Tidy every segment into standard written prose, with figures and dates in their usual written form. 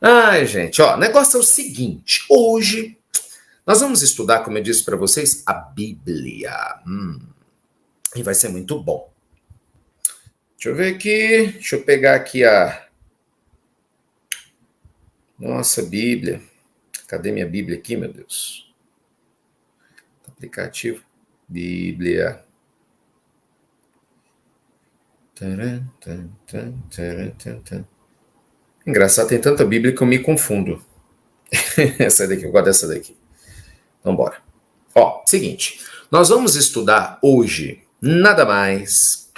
Ai, gente, ó, o negócio é o seguinte. Hoje nós vamos estudar, como eu disse para vocês, a Bíblia. E vai ser muito bom. Deixa eu ver aqui. Deixa eu pegar aqui a nossa Bíblia. Cadê minha Bíblia aqui, meu Deus? Aplicativo. Bíblia. Engraçado, tem tanta Bíblia que eu me confundo. Essa daqui, eu gosto dessa daqui. Então, bora. Ó, seguinte. Nós vamos estudar hoje nada mais,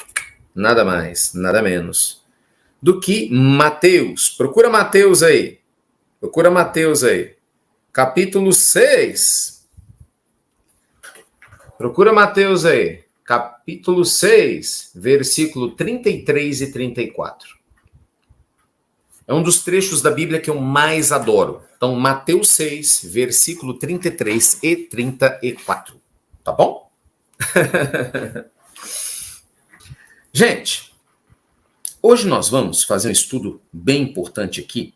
nada menos do que Mateus. Procura Mateus aí. Procura Mateus aí. Capítulo 6. Procura Mateus aí. Capítulo 6, versículo 33 e 34. É um dos trechos da Bíblia que eu mais adoro. Então, Mateus 6, versículo 33 e 34. Tá bom? Gente, hoje nós vamos fazer um estudo bem importante aqui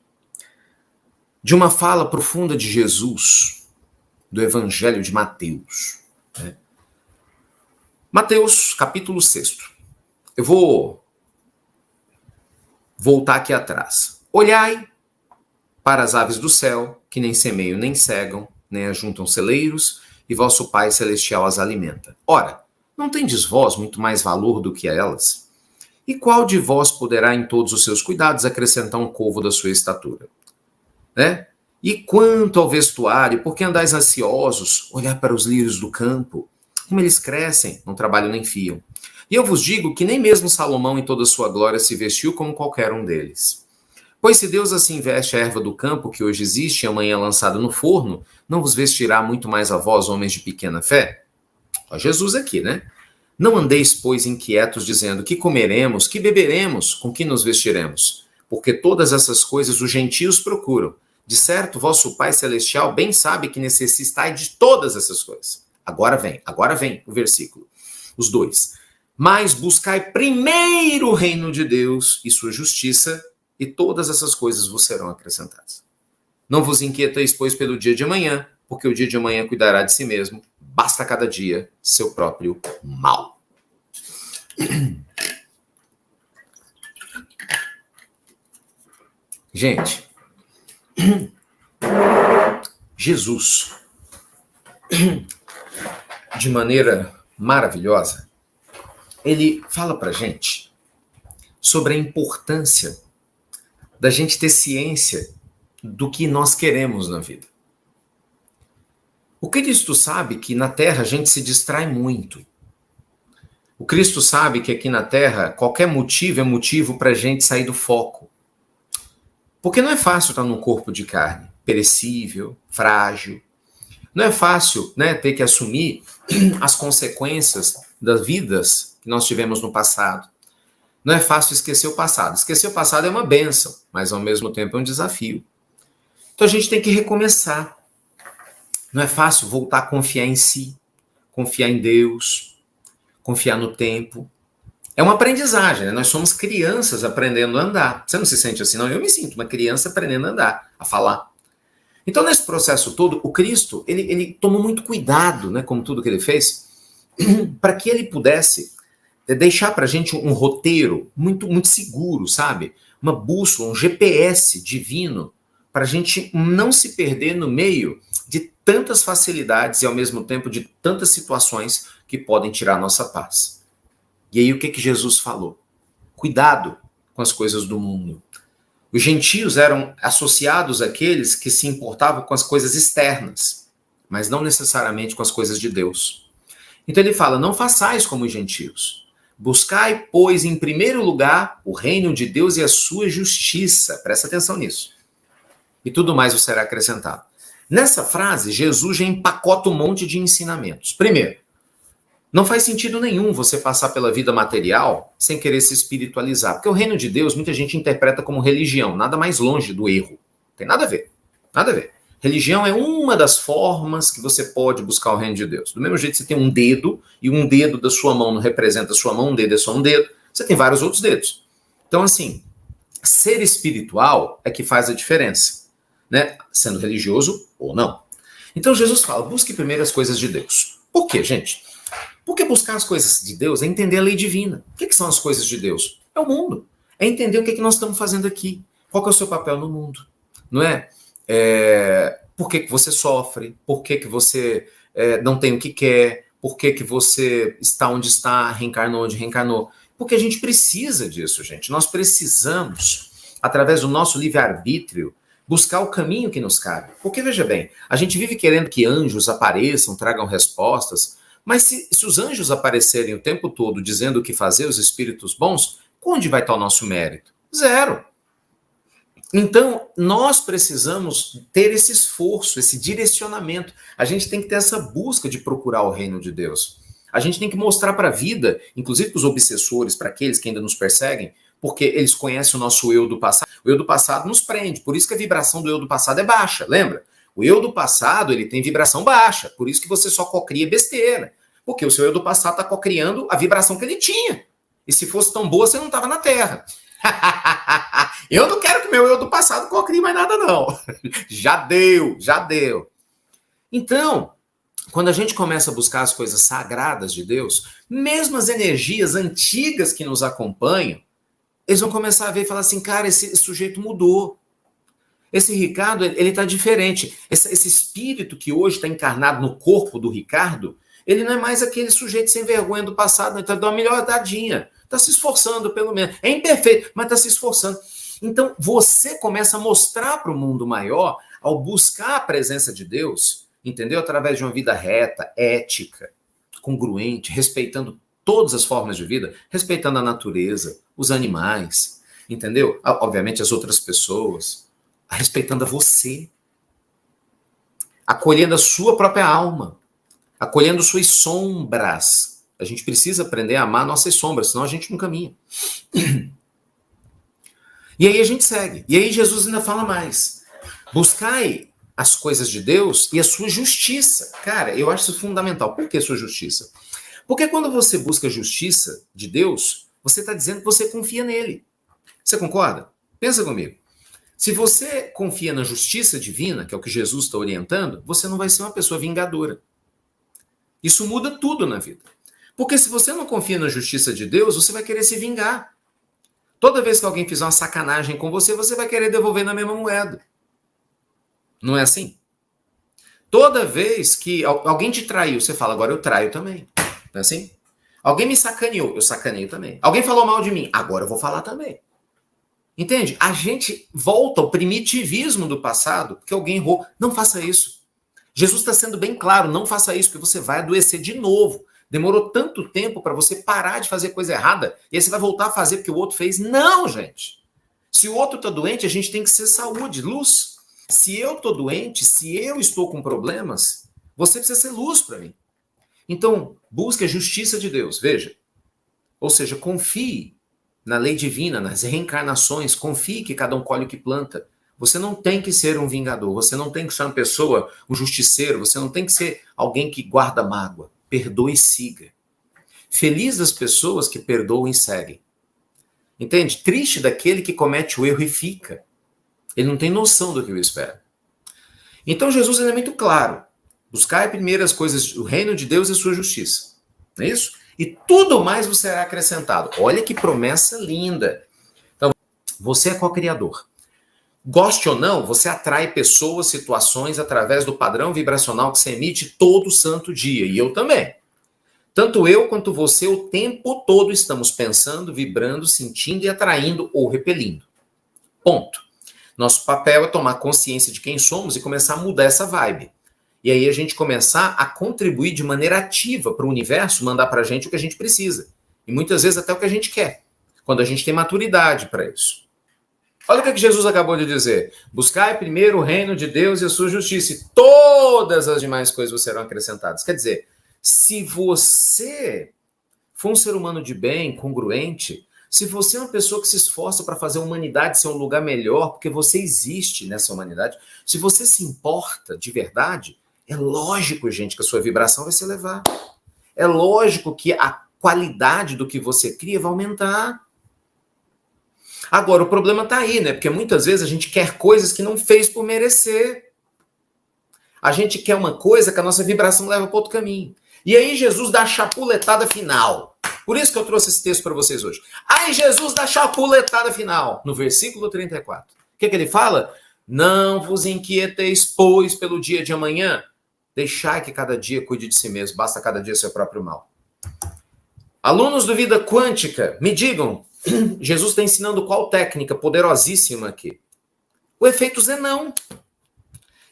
de uma fala profunda de Jesus, do Evangelho de Mateus. Mateus, capítulo 6. Eu vou voltar aqui atrás. Olhai para as aves do céu, que nem semeiam nem cegam, nem ajuntam celeiros, e vosso Pai Celestial as alimenta. Ora, não tendes vós muito mais valor do que elas? E qual de vós poderá em todos os seus cuidados acrescentar um covo da sua estatura? Né? E quanto ao vestuário, por que andais ansiosos? Olhar para os lírios do campo, como eles crescem, não trabalham nem fiam. E eu vos digo que nem mesmo Salomão em toda a sua glória se vestiu como qualquer um deles. Pois se Deus assim veste a erva do campo, que hoje existe e amanhã é lançada no forno, não vos vestirá muito mais a vós, homens de pequena fé? Ó, Jesus aqui, né? Não andeis, pois, inquietos, dizendo que comeremos, que beberemos, com que nos vestiremos? Porque todas essas coisas os gentios procuram. De certo, vosso Pai Celestial bem sabe que necessitai de todas essas coisas. Agora vem o versículo. Os dois. Mas buscai primeiro o reino de Deus e sua justiça, e todas essas coisas vos serão acrescentadas. Não vos inquieteis, pois, pelo dia de amanhã, porque o dia de amanhã cuidará de si mesmo. Basta cada dia seu próprio mal. Gente, Jesus, de maneira maravilhosa, ele fala pra gente sobre a importância da gente ter ciência do que nós queremos na vida. O Cristo sabe que na Terra a gente se distrai muito. O Cristo sabe que aqui na Terra qualquer motivo é motivo para a gente sair do foco. Porque não é fácil estar num corpo de carne, perecível, frágil. Não é fácil, né, ter que assumir as consequências das vidas que nós tivemos no passado. Não é fácil esquecer o passado. Esquecer o passado é uma bênção, mas ao mesmo tempo é um desafio. Então a gente tem que recomeçar. Não é fácil voltar a confiar em si, confiar em Deus, confiar no tempo. É uma aprendizagem, né? Nós somos crianças aprendendo a andar. Você não se sente assim, não? Eu me sinto uma criança aprendendo a andar, a falar. Então, nesse processo todo, o Cristo, ele tomou muito cuidado, né, como tudo que ele fez, para que ele pudesse deixar para a gente um roteiro muito, muito seguro, sabe? Uma bússola, um GPS divino, para a gente não se perder no meio de tantas facilidades e, ao mesmo tempo, de tantas situações que podem tirar a nossa paz. E aí, o que Jesus falou? Cuidado com as coisas do mundo. Os gentios eram associados àqueles que se importavam com as coisas externas, mas não necessariamente com as coisas de Deus. Então ele fala, não façais como os gentios. Buscai, pois, em primeiro lugar, o reino de Deus e a sua justiça. Presta atenção nisso. E tudo mais vos será acrescentado. Nessa frase, Jesus já empacota um monte de ensinamentos. Primeiro, não faz sentido nenhum você passar pela vida material sem querer se espiritualizar. Porque o reino de Deus, muita gente interpreta como religião, nada mais longe do erro. Tem nada a ver. Nada a ver. Religião é uma das formas que você pode buscar o reino de Deus. Do mesmo jeito que você tem um dedo, e um dedo da sua mão não representa a sua mão, um dedo é só um dedo, você tem vários outros dedos. Então, assim, Ser espiritual é que faz a diferença, né? Sendo religioso ou não. Então Jesus fala, busque primeiro as coisas de Deus. Por quê, gente? Porque buscar as coisas de Deus é entender a lei divina. O que são as coisas de Deus? É o mundo. É entender o que nós estamos fazendo aqui. Qual que é o seu papel no mundo? Não é? Por que você sofre? Por que você não tem o que quer? Por que você está onde está, reencarnou onde reencarnou? Porque a gente precisa disso, gente. Nós precisamos, através do nosso livre-arbítrio, buscar o caminho que nos cabe. Porque, veja bem, a gente vive querendo que anjos apareçam, tragam respostas, mas se os anjos aparecerem o tempo todo dizendo o que fazer, os espíritos bons, onde vai estar o nosso mérito? Zero. Então, nós precisamos ter esse esforço, esse direcionamento. A gente tem que ter essa busca de procurar o reino de Deus. A gente tem que mostrar para a vida, inclusive para os obsessores, para aqueles que ainda nos perseguem, porque eles conhecem o nosso eu do passado. O eu do passado nos prende, por isso que a vibração do eu do passado é baixa, lembra? O eu do passado, ele tem vibração baixa, por isso que você só cocria besteira. Porque o seu eu do passado está cocriando a vibração que ele tinha. E se fosse tão boa, você não estava na Terra. Eu não quero que meu eu do passado cocrie mais nada, não. Já deu, já deu. Então, quando a gente começa a buscar as coisas sagradas de Deus, mesmo as energias antigas que nos acompanham, eles vão começar a ver e falar assim, cara, esse sujeito mudou. Esse Ricardo, ele tá diferente. Esse espírito que hoje está encarnado no corpo do Ricardo, ele não é mais aquele sujeito sem vergonha do passado, ele está dando uma melhoradinha. Está se esforçando, pelo menos. É imperfeito, mas está se esforçando. Então, você começa a mostrar para o mundo maior, ao buscar a presença de Deus, entendeu? Através de uma vida reta, ética, congruente, respeitando todas as formas de vida, respeitando a natureza, os animais, entendeu? Obviamente as outras pessoas, respeitando a você, acolhendo a sua própria alma, acolhendo suas sombras. A gente precisa aprender a amar nossas sombras, senão a gente não caminha. E aí a gente segue. E aí Jesus ainda fala mais. Buscai as coisas de Deus e a sua justiça. Cara, eu acho isso fundamental. Por que a sua justiça? Porque quando você busca a justiça de Deus, você está dizendo que você confia nele. Você concorda? Pensa comigo. Se você confia na justiça divina, que é o que Jesus está orientando, você não vai ser uma pessoa vingadora. Isso muda tudo na vida. Porque se você não confia na justiça de Deus, você vai querer se vingar. Toda vez que alguém fizer uma sacanagem com você, você vai querer devolver na mesma moeda. Não é assim? Toda vez que alguém te traiu, você fala, agora eu traio também. Não é assim? Alguém me sacaneou, eu sacaneio também. Alguém falou mal de mim, agora eu vou falar também. Entende? A gente volta ao primitivismo do passado, porque alguém errou. Não faça isso. Jesus está sendo bem claro, não faça isso, porque você vai adoecer de novo. Demorou tanto tempo para você parar de fazer coisa errada, e aí você vai voltar a fazer porque o outro fez. Não, gente. Se o outro está doente, a gente tem que ser saúde, luz. Se eu estou doente, se eu estou com problemas, você precisa ser luz para mim. Então, busque a justiça de Deus, veja. Ou seja, confie na lei divina, nas reencarnações, confie que cada um colhe o que planta. Você não tem que ser um vingador, você não tem que ser uma pessoa, um justiceiro, você não tem que ser alguém que guarda mágoa. Perdoe e siga. Feliz das pessoas que perdoam e seguem. Entende? Triste daquele que comete o erro e fica. Ele não tem noção do que eu espero. Então Jesus é muito claro. Buscai primeiro as coisas, o reino de Deus e a sua justiça. Não é isso? E tudo mais vos será acrescentado. Olha que promessa linda. Então, você é co-criador. Goste ou não, você atrai pessoas, situações através do padrão vibracional que você emite todo santo dia. E eu também. Tanto eu quanto você, o tempo todo estamos pensando, vibrando, sentindo e atraindo ou repelindo. Ponto. Nosso papel é tomar consciência de quem somos e começar a mudar essa vibe. E aí a gente começar a contribuir de maneira ativa para o universo mandar para a gente o que a gente precisa. E muitas vezes até o que a gente quer. Quando a gente tem maturidade para isso. Olha o que Jesus acabou de dizer. Buscai primeiro o reino de Deus e a sua justiça. E todas as demais coisas serão acrescentadas. Quer dizer, se você for um ser humano de bem, congruente, se você é uma pessoa que se esforça para fazer a humanidade ser um lugar melhor, porque você existe nessa humanidade, se você se importa de verdade, é lógico, gente, que a sua vibração vai se elevar. É lógico que a qualidade do que você cria vai aumentar. Agora, o problema está aí, né? Porque muitas vezes a gente quer coisas que não fez por merecer. A gente quer uma coisa que a nossa vibração leva para outro caminho. E aí Jesus dá a chapuletada final. Por isso que eu trouxe esse texto para vocês hoje. Aí Jesus dá a chapuletada final, no versículo 34. O que ele fala? Não vos inquieteis, pois, pelo dia de amanhã. Deixai que cada dia cuide de si mesmo. Basta cada dia seu próprio mal. Alunos do Vida Quântica, me digam, Jesus está ensinando qual técnica poderosíssima aqui? O efeito Zenão.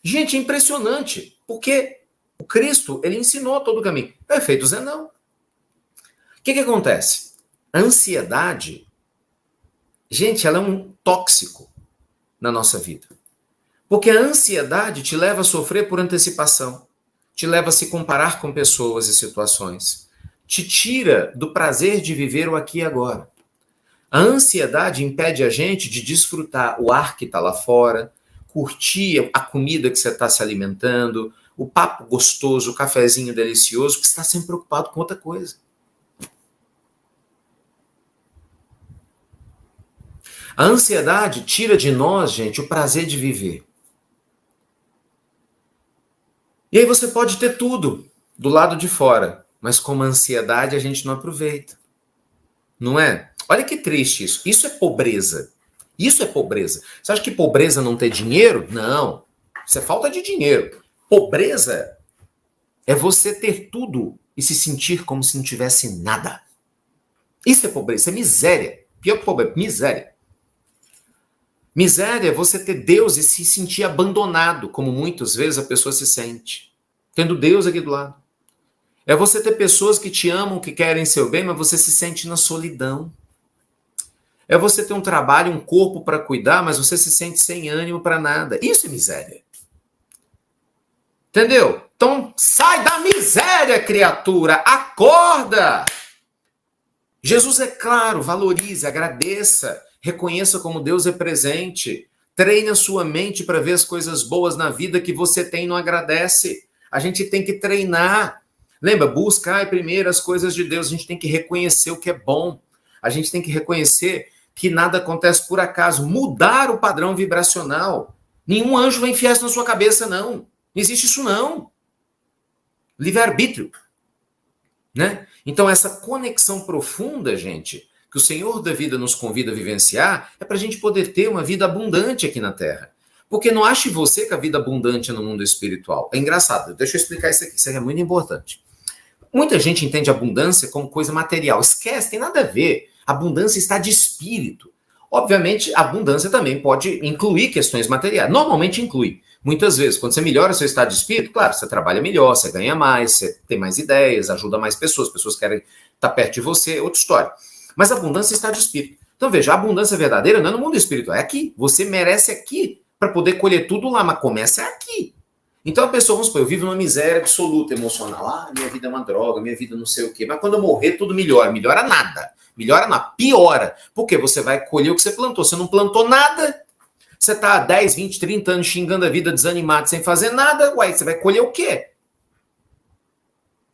Gente, é impressionante, porque o Cristo, ele ensinou todo o caminho. O efeito Zenão. O que acontece? A ansiedade, gente, ela é um tóxico na nossa vida. Porque a ansiedade te leva a sofrer por antecipação, te leva a se comparar com pessoas e situações, te tira do prazer de viver o aqui e agora. A ansiedade impede a gente de desfrutar o ar que está lá fora, curtir a comida que você está se alimentando, o papo gostoso, o cafezinho delicioso, que você está sempre preocupado com outra coisa. A ansiedade tira de nós, gente, o prazer de viver. E aí você pode ter tudo do lado de fora, mas com a ansiedade a gente não aproveita. Não é? Olha que triste isso. Isso é pobreza. Isso é pobreza. Você acha que pobreza não ter dinheiro? Não. Isso é falta de dinheiro. Pobreza é você ter tudo e se sentir como se não tivesse nada. Isso é pobreza. Isso é miséria. Pior que pobreza, miséria. Miséria é você ter Deus e se sentir abandonado, como muitas vezes a pessoa se sente. Tendo Deus aqui do lado. É você ter pessoas que te amam, que querem seu bem, mas você se sente na solidão. É você ter um trabalho, um corpo para cuidar, mas você se sente sem ânimo para nada. Isso é miséria. Entendeu? Então, sai da miséria, criatura! Acorda! Jesus é claro, valorize, agradeça, reconheça como Deus é presente. Treine a sua mente para ver as coisas boas na vida que você tem e não agradece. A gente tem que treinar. Lembra, buscar primeiro as coisas de Deus. A gente tem que reconhecer o que é bom. A gente tem que reconhecer que nada acontece por acaso. Mudar o padrão vibracional. Nenhum anjo vai enfiar isso na sua cabeça, não. Não existe isso, não. Livre-arbítrio. Né? Então, essa conexão profunda, gente, que o Senhor da vida nos convida a vivenciar, é para a gente poder ter uma vida abundante aqui na Terra. Porque não ache você que a vida abundante é no mundo espiritual. É engraçado, deixa eu explicar isso aqui, isso aqui é muito importante. Muita gente entende abundância como coisa material. Esquece, tem nada a ver. Abundância está de espírito. Obviamente, a abundância também pode incluir questões materiais. Normalmente inclui. Muitas vezes, quando você melhora seu estado de espírito, claro, você trabalha melhor, você ganha mais, você tem mais ideias, ajuda mais pessoas querem estar perto de você, outra história. Mas a abundância está de espírito. Então veja, a abundância verdadeira não é no mundo espiritual, é aqui. Você merece aqui para poder colher tudo lá, mas começa aqui. Então a pessoa, vamos supor, eu vivo numa miséria absoluta emocional. Ah, minha vida é uma droga, minha vida não sei o quê. Mas quando eu morrer, tudo melhora. Melhora nada. Melhora nada. Piora. Porque você vai colher o que você plantou. Você não plantou nada. Você está há 10, 20, 30 anos xingando a vida, desanimado, sem fazer nada. Uai, você vai colher o quê?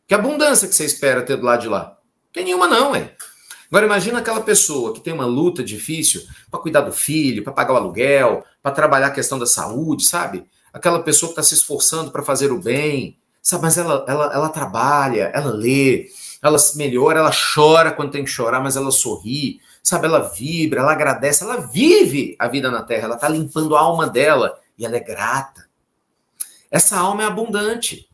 Que abundância que você espera ter do lado de lá? Não tem nenhuma não, ué. Agora imagina aquela pessoa que tem uma luta difícil para cuidar do filho, para pagar o aluguel, para trabalhar a questão da saúde, sabe? Aquela pessoa que está se esforçando para fazer o bem, sabe? Mas ela trabalha, ela lê, ela melhora, ela chora quando tem que chorar, mas ela sorri, sabe? Ela vibra, ela agradece, ela vive a vida na Terra, ela está limpando a alma dela e ela é grata. Essa alma é abundante.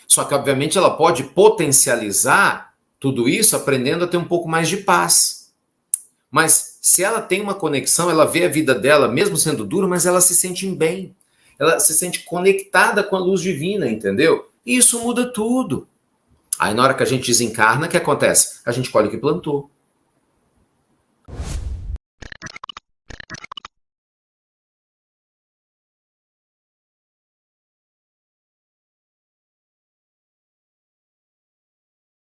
Só que, obviamente, ela pode potencializar tudo isso aprendendo a ter um pouco mais de paz. Mas se ela tem uma conexão, ela vê a vida dela, mesmo sendo dura, mas ela se sente bem. Ela se sente conectada com a luz divina, entendeu? E isso muda tudo. Aí na hora que a gente desencarna, o que acontece? A gente colhe o que plantou.